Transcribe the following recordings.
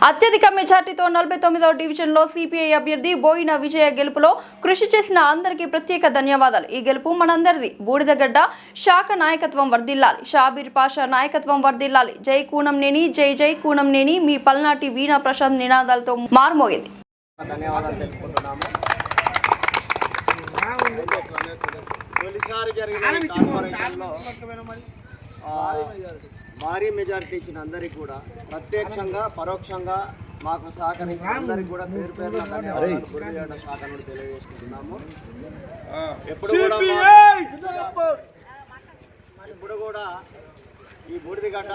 అత్యధిక మెజార్టీతో 49వ డివిజన్లో సిపిఐ అభ్యర్థి బోయిన విజయ గెలుపులో కృషి చేసిన అందరికీ ప్రత్యేక ధన్యవాదాలు. ఈ గెలుపు మనందరిది. బూడిదగడ్డ శాఖ నాయకత్వం వర్ధిల్లాలి. షాబీర్ పాషా నాయకత్వం వర్ధిల్లాలి. జై కూనంనేని, జై జై కూనంనేని. మీ పల్నాటి వీణా ప్రశాంత్ నినాదాలతో మారుమోగింది. ధన్యవాదాలు తెలుపుకుంటున్నాము. తొలిసారి జరిగిన కార్పొరేషన్లో భారీ మెజారిటీ ఇచ్చిన అందరికీ కూడా ప్రత్యక్షంగా పరోక్షంగా మాకు సహకరించిన అందరికీ కూడా పేరు పేరున ధన్యవాదాలు బూడిదగడ్డ శాఖ నుండి తెలియజేసుకుంటున్నాము. ఇప్పుడు కూడా ఈ బూడిదగడ్డ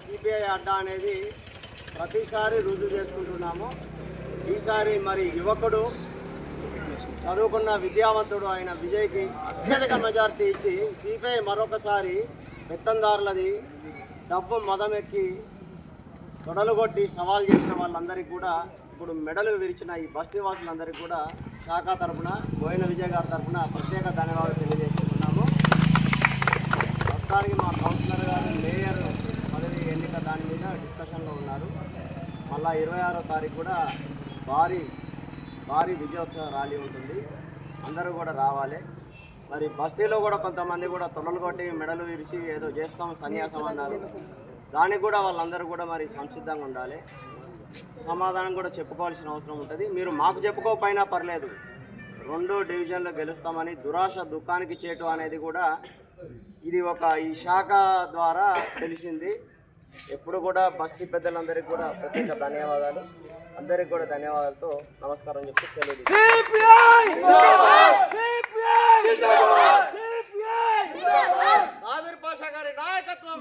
సిపిఐ అడ్డా అనేది ప్రతిసారి రుజువు చేసుకుంటున్నాము. ఈసారి మరి యువకుడు చదువుకున్న విద్యావంతుడు అయిన విజయ్కి అత్యధిక మెజారిటీ ఇచ్చి సిపిఐ మరొకసారి పెత్తందారులది డబ్బు మదమెక్కి తొడలు కొట్టి సవాల్ చేసిన వాళ్ళందరికీ కూడా ఇప్పుడు మెడలు విరిచిన ఈ బస్తీవాసులందరికీ కూడా శాఖ తరఫున బోయిన విజయ్ గారి తరఫున ప్రత్యేక ధన్యవాదాలు తెలియజేస్తున్నాము. ప్రస్తుతానికి మా కౌన్సిలర్ గారు మేయర్ పదవి ఎన్నిక దాని మీద డిస్కషన్లో ఉన్నారు. మళ్ళా 26వ తారీఖు కూడా భారీ విజయోత్సవ ర్యాలీ ఉంటుంది. అందరూ కూడా రావాలి. మరి బస్తీలో కూడా కొంతమంది కూడా తొలలు కొట్టి మెడలు విరిచి ఏదో చేస్తాం సన్యాసం అన్నారు. దానికి కూడా వాళ్ళందరూ కూడా మరి సంసిద్ధంగా ఉండాలి. సమాధానం కూడా చెప్పుకోవాల్సిన అవసరం ఉంటుంది. మీరు మాకు చెప్పుకోకపోయినా పర్లేదు, 2 డివిజన్లు గెలుస్తామని దురాశ దుఃఖానికి చేటు అనేది కూడా ఇది ఈ శాఖ ద్వారా తెలిసింది. ఎప్పుడు కూడా బస్తీ పెద్దలందరికీ కూడా ప్రత్యేక ధన్యవాదాలు. అందరికి కూడా ధన్యవాదాలతో నమస్కారం చెప్పి షాబీర్ పాషా గారి నాయకత్వం.